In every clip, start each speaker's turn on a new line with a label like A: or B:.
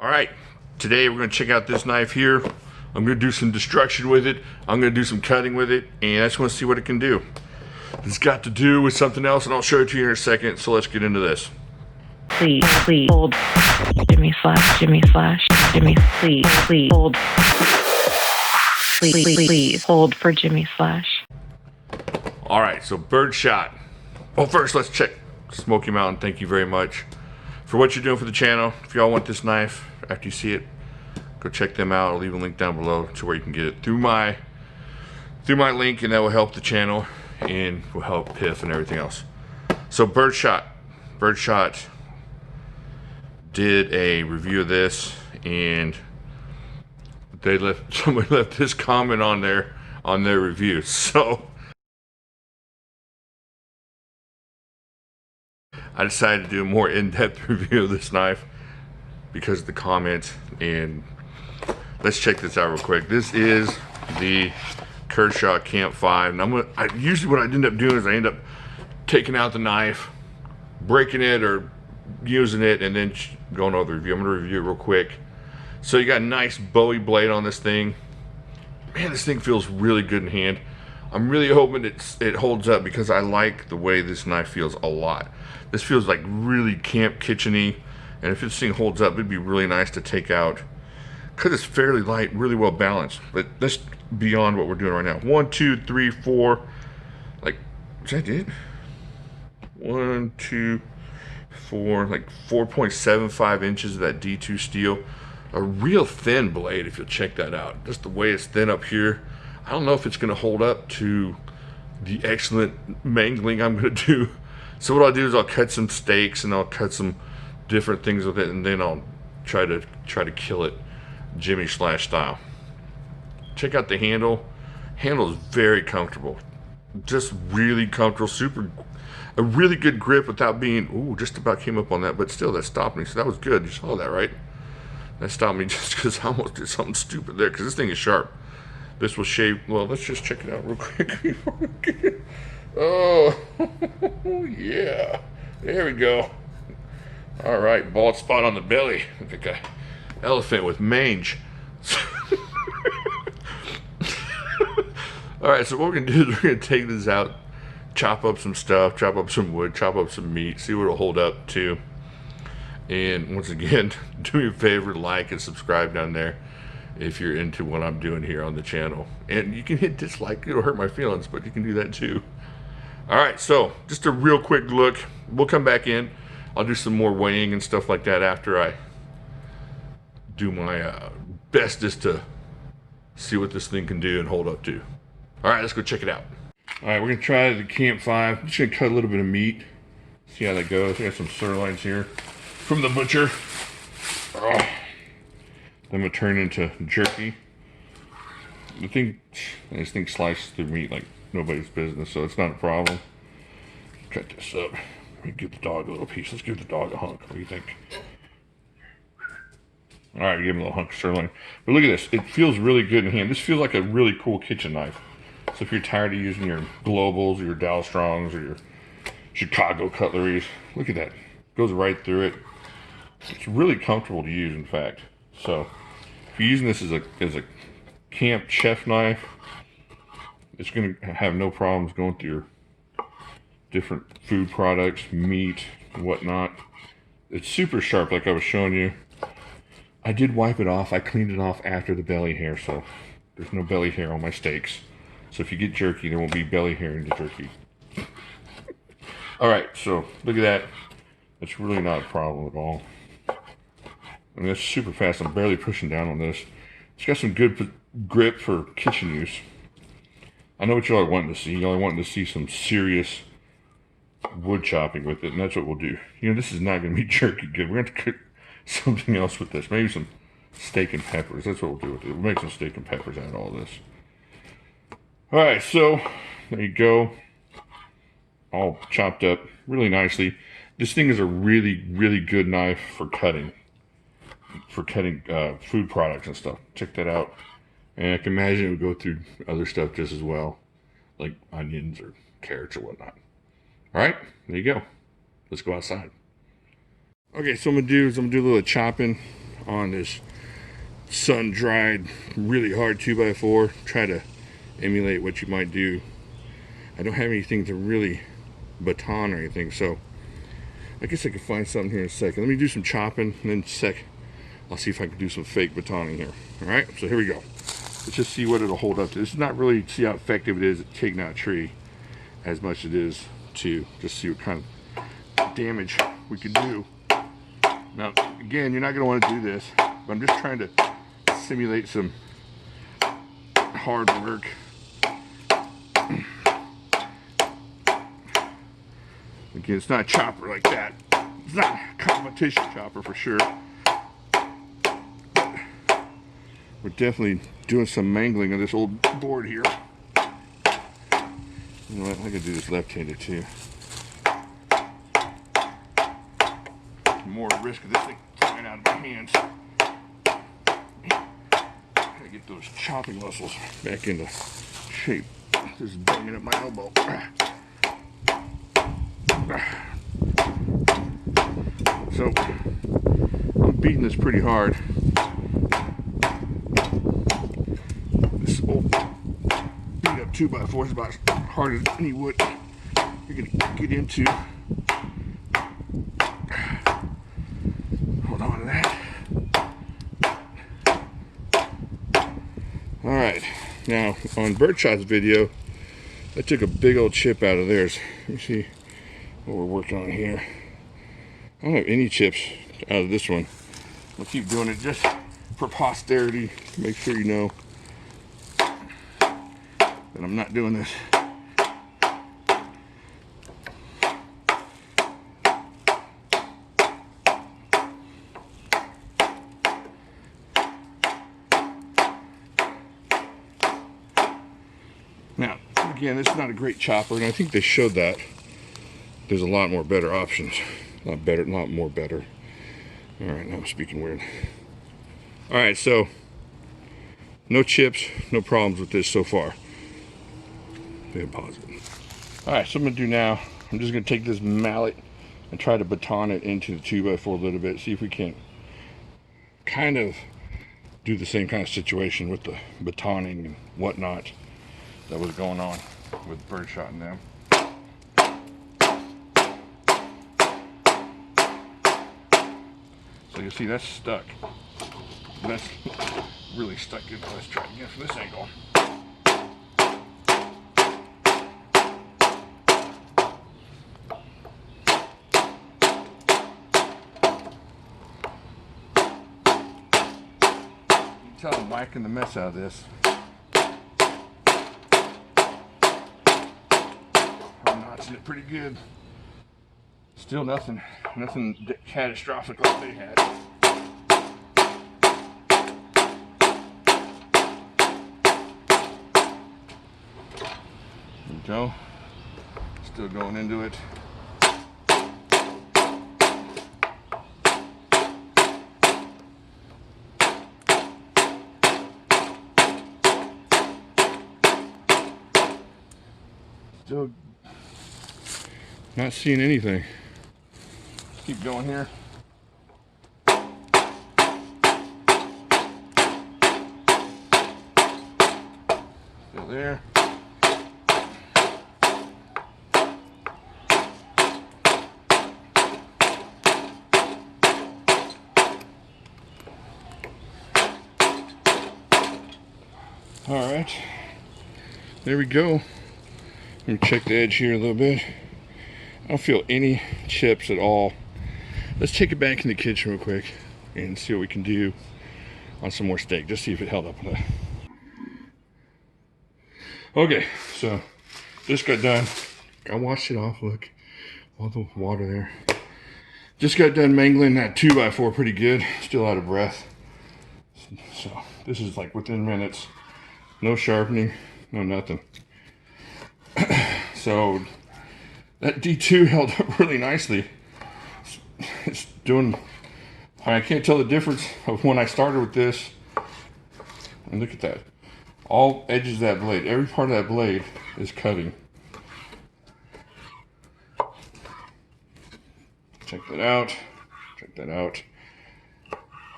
A: All right, today we're gonna check out this knife here. I'm gonna do some destruction with it. I'm gonna do some cutting with it, and I just wanna see what it can do. It's got to do with something else, and I'll show it to you in a second, so let's get into this.
B: Please hold. Jimislash, please hold. Please hold for Jimislash.
A: All right, so Birdshot. Well, first let's check Smoky Mountain. Thank you very much for what you're doing for the channel. If y'all want this knife, after you see it, go check them out. I'll leave a link down below to where you can get it through my link, and that will help the channel and will help Piff and everything else. So Birdshot did a review of this, and somebody left this comment on their review. So I decided to do a more in-depth review of this knife because of the comments, and let's check this out real quick. This is the Kershaw Camp 5, and usually what I end up doing is I end up taking out the knife, breaking it or using it, and then going over the review. I'm going to review it real quick. So you got a nice Bowie blade on this thing. Man, this thing feels really good in hand. I'm really hoping it holds up because I like the way this knife feels a lot. This feels like really camp kitchen-y, and if this thing holds up, it'd be really nice to take out because it's fairly light, really well balanced. But that's beyond what we're doing right now. 1, 2, 3, 4. Like, is that it? 1, 2, 4. Like 4.75 inches of that D2 steel. A real thin blade, if you'll check that out. Just the way it's thin up here. I don't know if it's going to hold up to the excellent mangling I'm going to do. So what I'll do is I'll cut some steaks and I'll cut some different things with it, and then I'll try to kill it Jimislash style. Check out the handle. Handle is very comfortable. Just really comfortable. A really good grip without being, ooh, just about came up on that, but still that stopped me. So that was good. You saw that, right? That stopped me just because I almost did something stupid there, because this thing is sharp. This will shave. Well, let's just check it out real quick before we get it. Oh, yeah. There we go. All right, bald spot on the belly. Look like an elephant with mange. All right, so what we're going to do is we're going to take this out, chop up some stuff, chop up some wood, chop up some meat, see what it'll hold up to. And once again, do me a favor, like and subscribe down there if you're into what I'm doing here on the channel. And you can hit dislike, it'll hurt my feelings, but you can do that too. All right, so just a real quick look. We'll come back in. I'll do some more weighing and stuff like that after I do my bestest to see what this thing can do and hold up to. All right, let's go check it out. All right, we're gonna try the Camp 5. I'm just gonna cut a little bit of meat, see how that goes. We got some sirloins here from the butcher. Oh. Then we'll turn into jerky. This thing slices through meat like nobody's business, so it's not a problem. Cut this up. We give the dog a little piece. Let's give the dog a hunk. What do you think? All right, give him a little hunk of sirloin. But look at this. It feels really good in hand. This feels like a really cool kitchen knife. So if you're tired of using your Globals or your Dow Strongs or your Chicago cutleries, look at that. It goes right through it. It's really comfortable to use, in fact. So if you're using this as a camp chef knife, it's going to have no problems going through your different food products, meat, and whatnot. It's super sharp, like I was showing you. I did wipe it off. I cleaned it off after the belly hair, so there's no belly hair on my steaks. So if you get jerky, there won't be belly hair in the jerky. All right, so look at that. It's really not a problem at all. I mean, it's super fast. I'm barely pushing down on this. It's got some good grip for kitchen use. I know what y'all are wanting to see. Y'all are wanting to see some serious wood chopping with it, and that's what we'll do. You know, this is not going to be jerky good. We're going to cook something else with this. Maybe some steak and peppers. That's what we'll do with it. We'll make some steak and peppers out of all this. All right, so there you go. All chopped up really nicely. This thing is a really, really good knife for cutting. Food products and stuff. Check that out. And I can imagine it would go through other stuff just as well, like onions or carrots or whatnot. All right, there you go. Let's go outside. Okay, so I'm gonna do a little chopping. on this sun-dried, really hard 2x4. Try to emulate what you might do. I don't have anything to really baton or anything, so I guess I could find something here in a second. Let me do some chopping, and then I'll see if I can do some fake batoning here. Alright, so here we go. Let's just see what it'll hold up to. This is not really see how effective it is at taking out a tree as much as it is to just see what kind of damage we can do. Now, again, you're not going to want to do this, but I'm just trying to simulate some hard work. Again, it's not a chopper like that. It's not a competition chopper for sure. We're definitely doing some mangling of this old board here. You know what? I could do this left-handed too. More risk of this thing flying out of my hands. Gotta get those chopping muscles back into shape. This is banging up my elbow. So I'm beating this pretty hard. This old beat up 2x4 is about as hard as any wood you're gonna get into. Hold on to that. Alright, now on Birdshot's video, I took a big old chip out of theirs. Let me see what we're working on here. I don't have any chips out of this one. I'll keep doing it just for posterity. Make sure you know that I'm not doing this. Now, again, this is not a great chopper, and I think they showed that. There's a lot more better options. Not more better. Alright, now I'm speaking weird. Alright, so no chips, no problems with this so far. Very positive. Alright, so I'm going to do now, I'm just going to take this mallet and try to baton it into the 2x4 a little bit. See if we can kind of do the same kind of situation with the batoning and whatnot that was going on with Birdshot and them. So you see that's stuck. That's really stuck in. Let's try it again from this angle. You can tell I'm whacking the mess out of this. I'm notching it pretty good. Still nothing catastrophic like they had. There we go. Still going into it. Still not seeing anything. Keep going here. Still there. All right. There we go. Let me check the edge here a little bit. I don't feel any chips at all. Let's take it back in the kitchen real quick and see what we can do on some more steak. Just see if it held up with that. Okay, so just got done. I washed it off, look. All the water there. Just got done mangling that 2x4 pretty good. Still out of breath. So this is like within minutes. No sharpening, no nothing. So that D2 held up really nicely. It's doing, I can't tell the difference of when I started with this. And look at that. All edges of that blade, every part of that blade is cutting. Check that out. Check that out.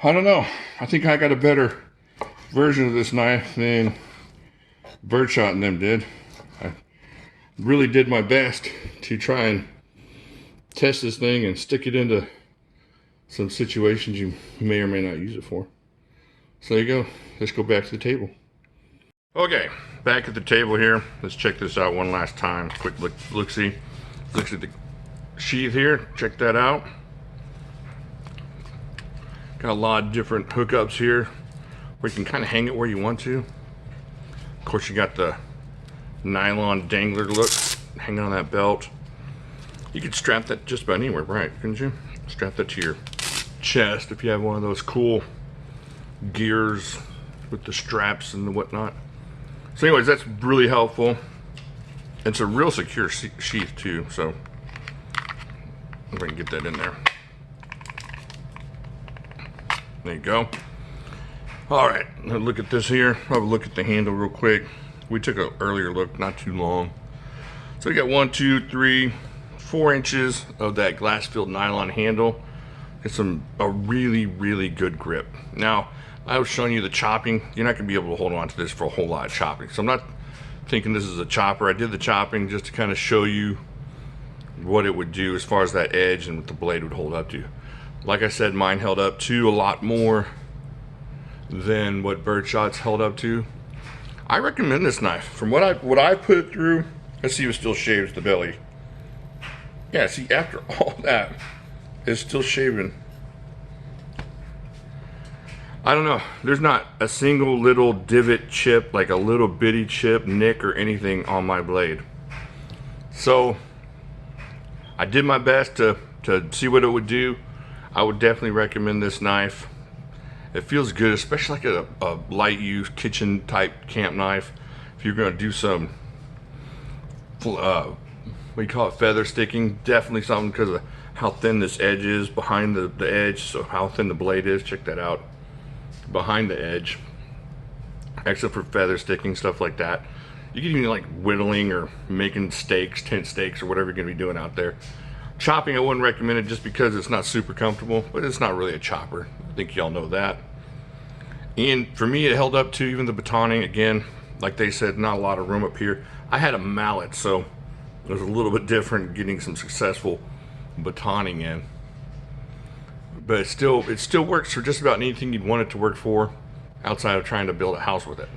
A: I don't know. I think I got a better version of this knife than Birdshot and them did. I really did my best to try and test this thing and stick it into some situations you may or may not use it for. So there you go. Let's go back to the table. Okay, back at the table here. Let's check this out one last time. Quick look-see. Look at the sheath here. Check that out. Got a lot of different hookups here where you can kind of hang it where you want to. Of course, you got the nylon dangler look hanging on that belt. You could strap that just about anywhere, right? Couldn't you? Strap that to your chest if you have one of those cool gears with the straps and whatnot. So anyways, that's really helpful. It's a real secure sheath too, so I'm going to get that in there. There you go. All right, now look at this here. I'll have a look at the handle real quick. We took an earlier look, not too long. So we got 1, 2, 3, 4 inches of that glass-filled nylon handle. It's a really, really good grip. Now, I was showing you the chopping. You're not gonna be able to hold on to this for a whole lot of chopping. So I'm not thinking this is a chopper. I did the chopping just to kind of show you what it would do as far as that edge and what the blade would hold up to. Like I said, mine held up to a lot more than what Birdshot's held up to. I recommend this knife. From what I put it through, let's see if it still shaves the belly. Yeah, see, after all that, it's still shaving. I don't know. There's not a single little divot chip, like a little bitty chip, nick, or anything on my blade. So, I did my best to see what it would do. I would definitely recommend this knife. It feels good, especially like a light use kitchen type camp knife. If you're going to do some, what do you call it, feather sticking, definitely something because of how thin this edge is behind the edge, so how thin the blade is. Check that out. Behind the edge, except for feather sticking, stuff like that. You can even like whittling or making steaks, tent steaks, or whatever you're going to be doing out there. Chopping, I wouldn't recommend it just because it's not super comfortable, but it's not really a chopper. I think y'all know that. And for me, it held up to even the batoning. Again, like they said, not a lot of room up here. I had a mallet, so it was a little bit different getting some successful batoning in. But it still works for just about anything you'd want it to work for outside of trying to build a house with it.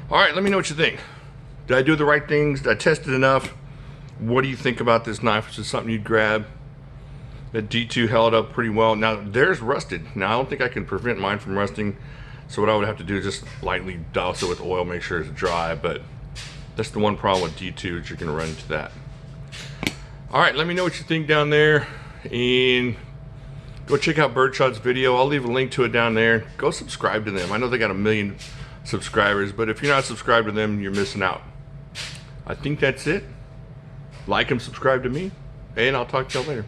A: All right, let me know what you think. Did I do the right things? Did I test it enough? What do you think about this knife? Is it something you'd grab? The D2 held up pretty well. Now, theirs rusted. Now, I don't think I can prevent mine from rusting. So what I would have to do is just lightly douse it with oil, make sure it's dry. But that's the one problem with D2 is you're going to run into that. All right, let me know what you think down there. And go check out Birdshot's video. I'll leave a link to it down there. Go subscribe to them. I know they got 1 million subscribers, but if you're not subscribed to them, you're missing out. I think that's it. Like and subscribe to me, and I'll talk to y'all later.